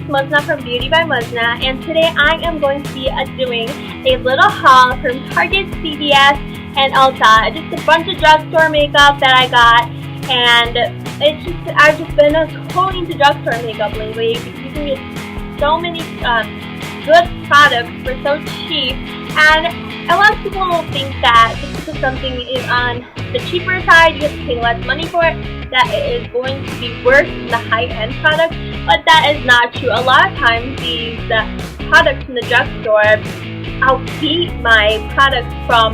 Muzna from Beauty by Muzna, and today I am going to be doing a little haul from Target, CVS, and Ulta. Just a bunch of drugstore makeup that I got, and I've just been totally into drugstore makeup lately because you can get so many good products for so cheap, and a lot of people will think that just because something is on the cheaper side, you have to pay less money for it, that it is going to be worse than the high-end product, but that is not true. A lot of times these products from the drugstore outbeat my products from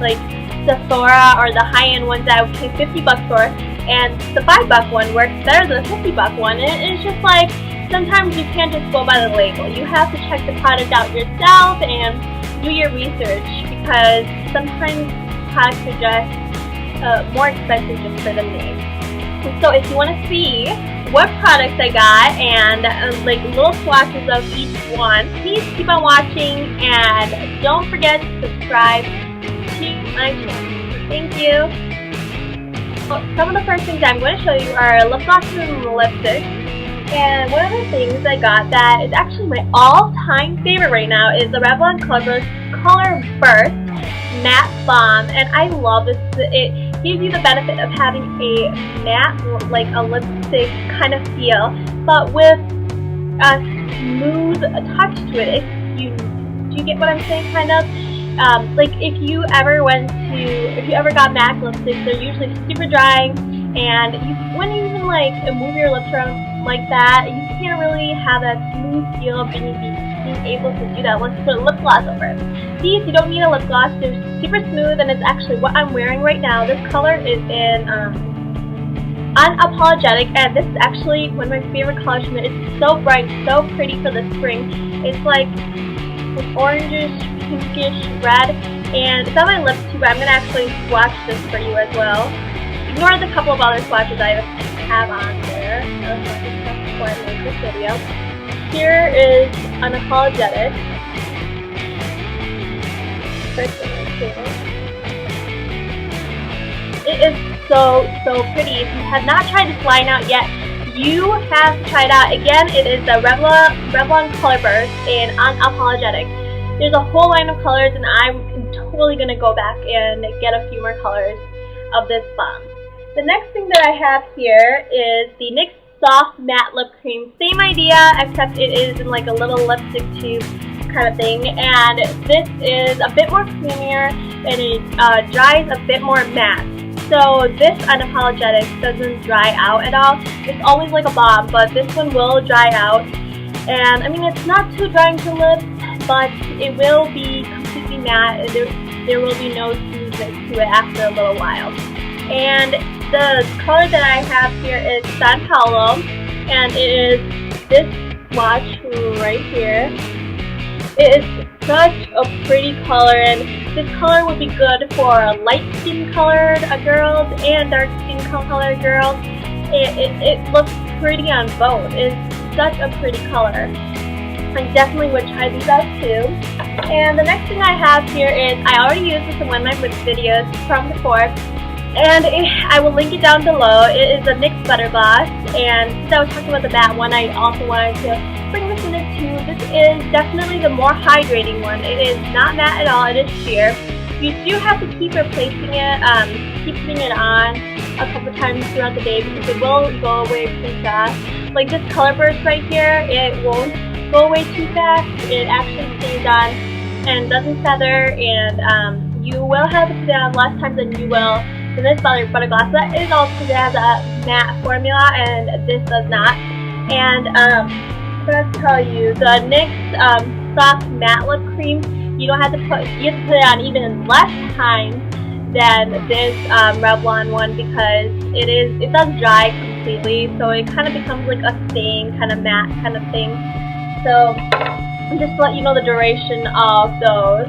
like Sephora or the high-end ones that I would pay $50 for, and the $5 one works better than the $50 one. And it's just like, sometimes you can't just go by the label. You have to check the product out yourself and do your research, because sometimes products are just more expensive just for the name. So if you want to see what products I got and like little swatches of each one, please keep on watching and don't forget to subscribe to my channel. Thank you. Well, some of the first things I'm going to show you are lip glosses and lipsticks. And one of the things I got that is actually my all-time favorite right now is the Revlon Colorburst Matte Balm, and I love this. It gives you the benefit of having a matte, like a lipstick kind of feel, but with a smooth touch to it. Do you get what I'm saying? Kind of. Like if you ever got MAC lipsticks, they're usually super dry, and when you even like move your lips around like that, you can't really have that smooth feel of being able to do that. Let's put a lip gloss over it. These, you don't need a lip gloss. They're super smooth, and it's actually what I'm wearing right now. This color is in Unapologetic, and this is actually one of my favorite colors from it. It's so bright, so pretty for the spring. It's like orangish, pinkish red, and it's on my lips too, but I'm going to actually swatch this for you as well. Ignore the couple of other swatches I have on there before I make this video. Here is Unapologetic. It is so pretty. If you have not tried this line out yet, you have to try it out. Again, it is the Revlon Colorburst in Unapologetic. There's a whole line of colors, and I'm totally going to go back and get a few more colors of this balm. The next thing that I have here is the NYX Soft Matte Lip Cream. Same idea, except it is in like a little lipstick tube kind of thing, and this is a bit more creamier, and it dries a bit more matte. So this Unapologetic doesn't dry out at all. It's always like a balm, but this one will dry out. And I mean, it's not too drying to lips, but it will be completely matte. There will be no smoothness to it after a little while. And the color that I have here is Paulo, and it is this swatch right here. It is such a pretty color, and this color would be good for light skin colored girls and dark skin colored girls. It looks pretty on both. It's such a pretty color. I definitely would try these out too. And the next thing I have here is, I already used this in one of my videos from before, and I will link it down below. It is a NYX Butter Gloss, and since I was talking about the matte one, I also wanted to bring this in it too. This is definitely the more hydrating one. It is not matte at all, it is sheer. You do have to keep replacing it, keep putting it on a couple times throughout the day, because it will go away pretty fast. Like this Colorburst right here, it won't go away too fast. It actually stays on and doesn't feather, and you will have to put it on less times than you will in this butter gloss. That is also because it has a matte formula, and this does not. And I'm gonna tell you, the NYX Soft Matte Lip Cream, you have to put it on even less time than this Revlon one, because it does dry completely, so it kind of becomes like a stain, kind of matte kind of thing. So just to let you know the duration of those.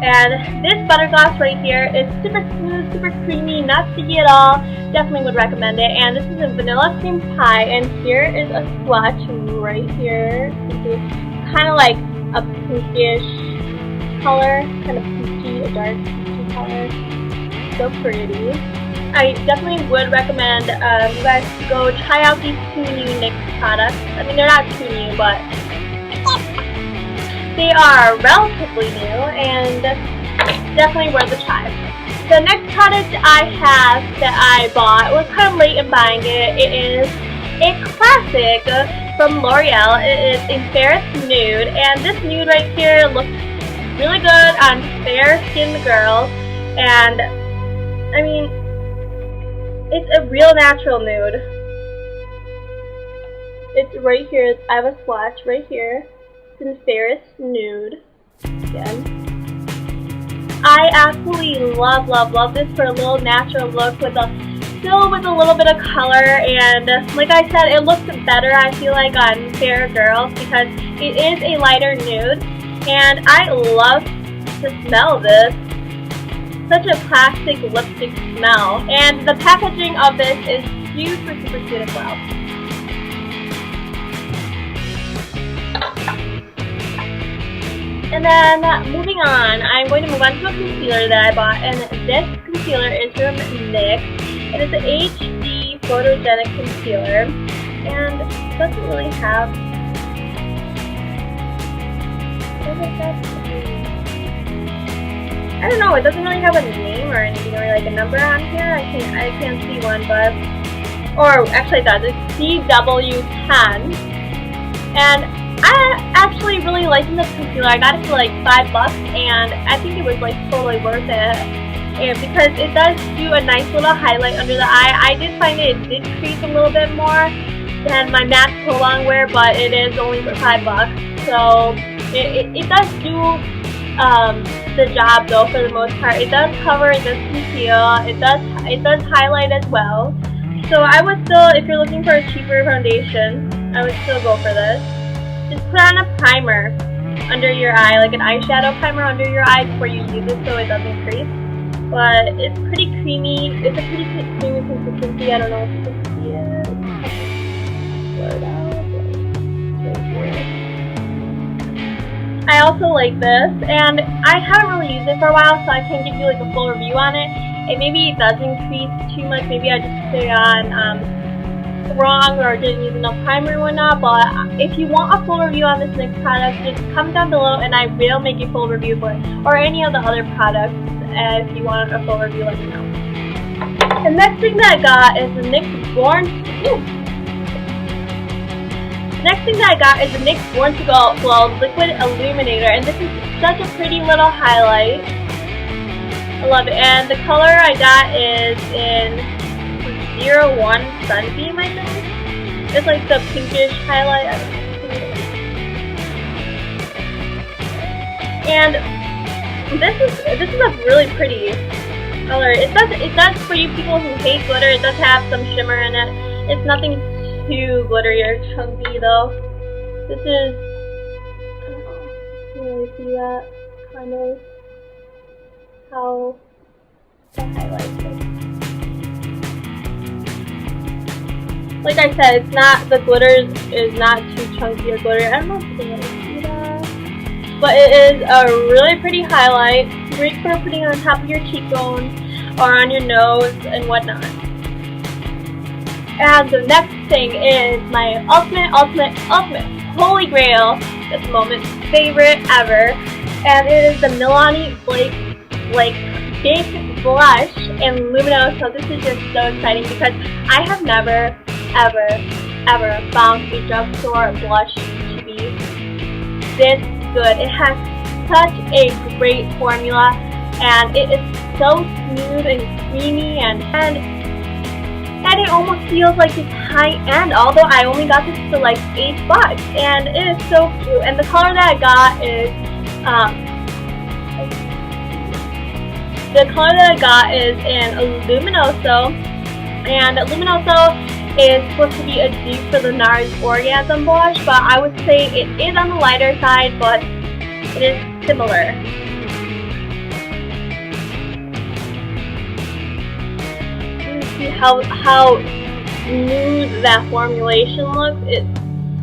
And this butter gloss right here is super smooth, super creamy, not sticky at all. Definitely would recommend it. And this is a vanilla cream pie, and here is a swatch right here. It's kind of like a pinkish color, kind of peachy, a dark peachy color. So pretty. I definitely would recommend you guys go try out these two new NYX products. I mean, they're not too new, but they are relatively new and definitely worth a try. The next product I have that I bought was kind of late in buying it. It is a classic from Loreal. It is in Fairest Nude, and this nude right here looks really good on fair-skinned girls. And I mean, it's a real natural nude. It's right here. I have a swatch right here. It's in Fairest Nude. Again. I absolutely love this for a little natural look still with a little bit of color, and like I said, it looks better, I feel like, on fair girls because it is a lighter nude, and I love the smell of this. Such a classic lipstick smell, and the packaging of this is super cute as well. And then, moving on, I'm going to move on to a concealer that I bought, and this concealer is from NYX. It is an HD photogenic concealer, and it doesn't really have... I don't know, it doesn't really have a name or anything, or like a number on here. I can't see one, but... Or, actually it does. It's CW10. And I actually really liking this concealer. I got it for like $5, and I think it was like totally worth it. And because it does do a nice little highlight under the eye. I did find it did crease a little bit more than my matte prolong wear, but it is only for $5. So it does do the job though for the most part. It does cover, it does conceal, it does highlight as well. So I would still, if you're looking for a cheaper foundation, I would still go for this. Just put on a primer under your eye, like an eyeshadow primer under your eye before you use it so it doesn't crease. But it's pretty creamy. It's a pretty creamy consistency. I don't know if you can see it. Blur it out. Right here. I also like this, and I haven't really used it for a while, so I can't give you like a full review on it. And maybe it doesn't crease too much. Maybe I just put it on wrong or didn't use enough primer or whatnot, but if you want a full review on this NYX product, just comment down below and I will make a full review for it, or any of the other products. If you want a full review, let me know. The next thing that I got is the NYX Born to Glow Liquid Illuminator, and this is such a pretty little highlight. I love it, and the color I got is in 01 Sunbeam, I think. It's like the pinkish highlight. I don't know. And this is a really pretty color. It does for you people who hate glitter. It does have some shimmer in it. It's nothing too glittery or chunky though. This is, I don't know, you can really see that kind of how the highlight is. Like I said, it's not, the glitter is not too chunky or glittery. I don't know if you can really see that. But it is a really pretty highlight. Great for putting on top of your cheekbones or on your nose and whatnot. And the next thing is my ultimate holy grail at the moment, favorite ever. And it is the Milani Big Blush in Luminoso. This is just so exciting because I have never ever found a drugstore blush to be this good. It has such a great formula, and it is so smooth and creamy, and it almost feels like it's high-end, although I only got this for like $8, and it is so cute. And the color that I got is in Luminoso, and Luminoso is supposed to be a dupe for the NARS Orgasm blush, but I would say it is on the lighter side, but it is similar. You see how smooth that formulation looks? It's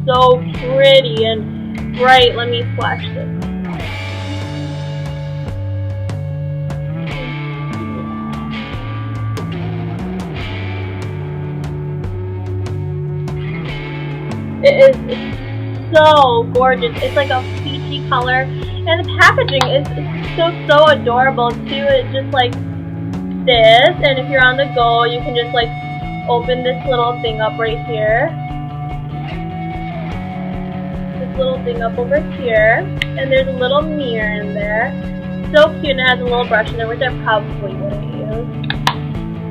so pretty and bright. Let me swatch this. It is so gorgeous. It's like a peachy color, and the packaging is so adorable too. It's just like this, and if you're on the go, you can just like open this little thing up right here. This little thing up over here, and there's a little mirror in there. So cute, and it has a little brush in there, which I probably wouldn't use.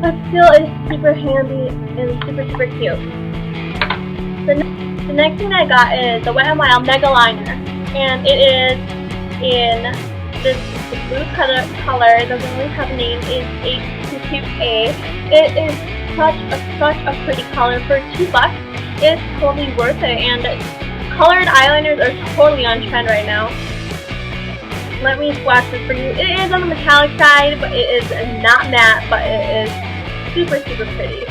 But still, it's super handy and super cute. The next thing I got is the Wet n Wild Mega Liner, and it is in this blue color. It doesn't really have a name. It's H22A. It is such a pretty color. For $2, it's totally worth it. And colored eyeliners are totally on trend right now. Let me swatch this for you. It is on the metallic side, but it is not matte, but it is super pretty.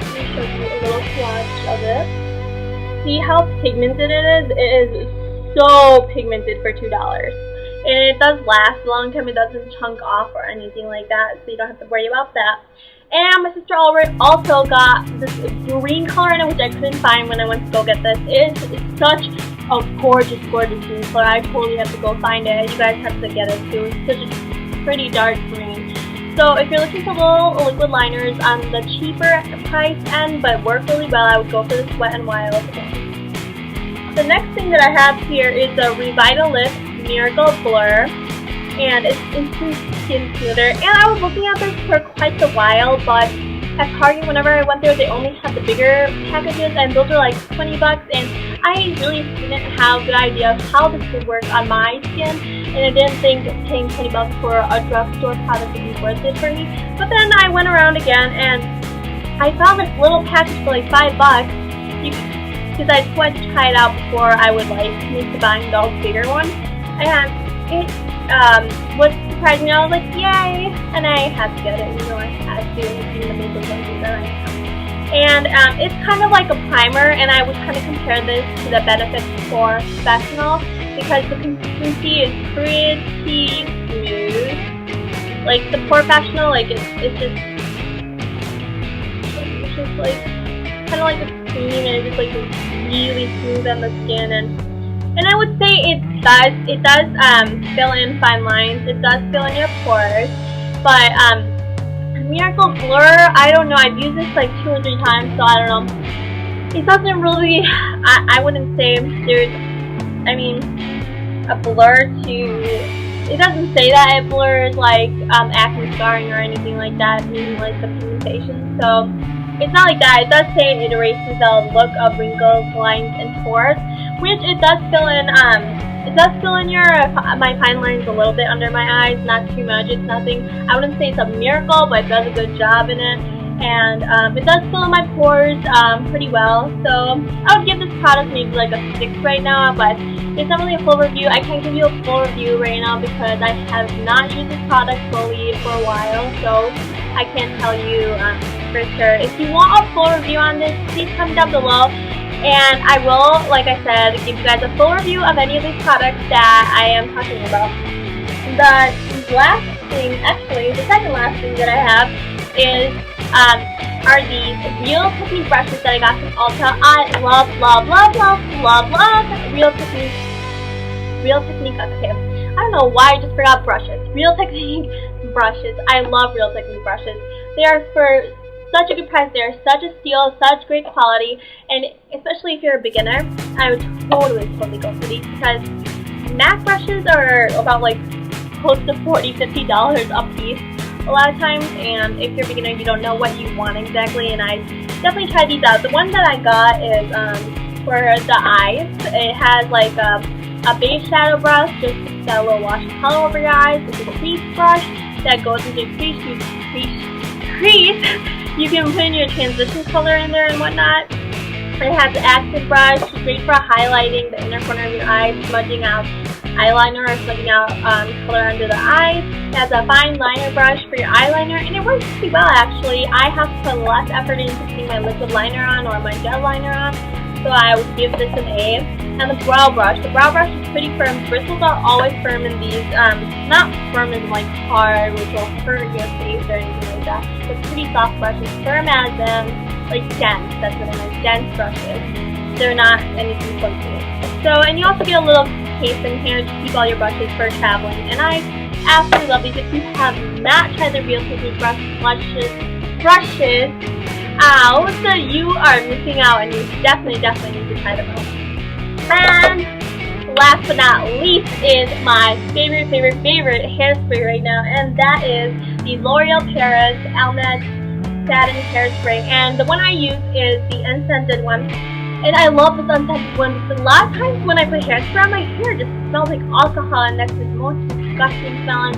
Let me show you a little swatch of it. See how pigmented it is? It is so pigmented for $2. And it does last a long time. It doesn't chunk off or anything like that, so you don't have to worry about that. And my sister also got this green color in it, which I couldn't find when I went to go get this. It is such a gorgeous green color. I totally have to go find it. You guys have to get it too. It's such a pretty dark green. So if you're looking for little liquid liners on the cheaper price end but work really well, I would go for this Wet n Wild. The next thing that I have here is the Revitalift Miracle Blur, and it's instant skin smoother. And I was looking at this for quite a while, but at Target, whenever I went there, they only had the bigger packages, and those were like $20, and I really didn't have a good idea of how this would work on my skin, and I didn't think paying $20 for a drugstore product would be worth it for me. But then I went around again, and I found this little package for like $5, because I just wanted to try it out before I would like commit to buying the bigger one, and it was surprising. I was like, yay! And I had to get it. You know, I had to, being the makeup lady that I am. And it's kind of like a primer, and I would kind of compare this to the Benefit for Professional, because the consistency is pretty smooth. Like the Professional, like it's just like kind of like a cream, and it's just like really smooth on the skin, and I would say it does fill in fine lines. It does fill in your pores, but Miracle Blur, I don't know. I've used this like 2 or 3 times, so I don't know. It doesn't really. I wouldn't say there's. I mean, a blur to. It doesn't say that it blurs like acne scarring or anything like that, meaning like the pigmentation. So it's not like that. It does say it erases the look of wrinkles, lines, and pores, which it does fill in. It does fill in my fine lines a little bit under my eyes, not too much. It's nothing. I wouldn't say it's a miracle, but it does a good job in it, and it does fill in my pores pretty well. So I would give this product maybe like a 6 right now, but it's not really a full review. I can't give you a full review right now because I have not used this product fully for a while, so I can't tell you for sure. If you want a full review on this, please comment down below, and I will, like I said, give you guys a full review of any of these products that I am talking about. The last thing, actually, the second last thing that I have is are these Real Technique brushes that I got from Ulta. I love Real Technique. Okay, I don't know why I just forgot brushes. Real Technique brushes. I love Real Technique brushes. They are for such a good price. They are such a steal, such great quality, and especially if you're a beginner, I would totally go for these, because MAC brushes are about like close to $40–50 a piece a lot of times, and if you're a beginner, you don't know what you want exactly, and I definitely tried these out. The one that I got is for the eyes. It has like a base shadow brush, just got a little wash of color over your eyes. This is a crease brush that goes into crease. You can put in your transition color in there and whatnot. It has an accent brush, great for highlighting the inner corner of your eyes, smudging out eyeliner or smudging out color under the eyes. It has a fine liner brush for your eyeliner, and it works pretty well actually. I have to put less effort into putting my liquid liner on or my gel liner on, so I would give this an A. And the brow brush. The brow brush is pretty firm. Bristles are always firm in these. Not firm as like hard, which will hurt your face or anything like that. It's pretty soft brush. It's firm as like dense, that's what I meant, dense brushes. They're not anything funky. So, and you also get a little case in here to keep all your brushes for traveling. And I absolutely love these. If you have not tried the Real brushes out, so you are missing out, and you definitely need to try them out. And last but not least is my favorite hairspray right now, and that is the L'Oreal Paris Elnett Satin Hairspray. And the one I use is the unscented one. And I love this unscented one because a lot of times when I put hairspray on my hair, it just smells like alcohol, and that's the most disgusting smell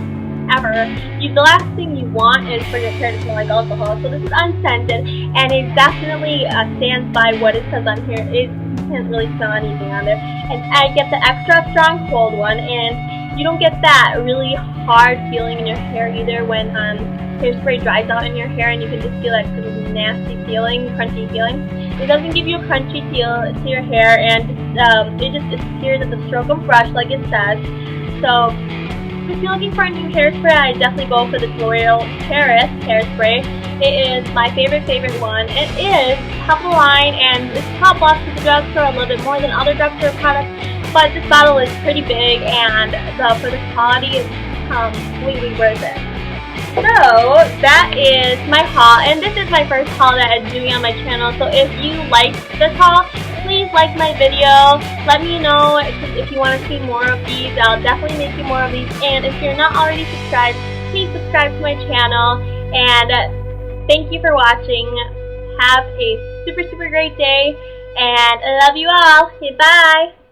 ever. The last thing you want is for your hair to smell like alcohol. So this is unscented, and it definitely stands by what it says on here. You can't really smell anything on there. And I get the extra strong cold one, and you don't get that really hard feeling in your hair either when hairspray dries out in your hair, and you can just feel that sort of nasty feeling, crunchy feeling. It doesn't give you a crunchy feel to your hair, and it just disappears at the stroke of brush like it says. So if you're looking for a new hairspray, I definitely go for this L'Oreal Paris hairspray. It is my favorite one. It is top of the line, and it's top off to the drugstore a little bit more than other drugstore products, but this bottle is pretty big, and for the quality, it's completely worth it. So that is my haul, and this is my first haul that I'm doing on my channel. So if you liked this haul, please like my video. Let me know if you want to see more of these. I'll definitely make you more of these. And if you're not already subscribed, please subscribe to my channel. And thank you for watching. Have a super great day, and I love you all. Okay, bye.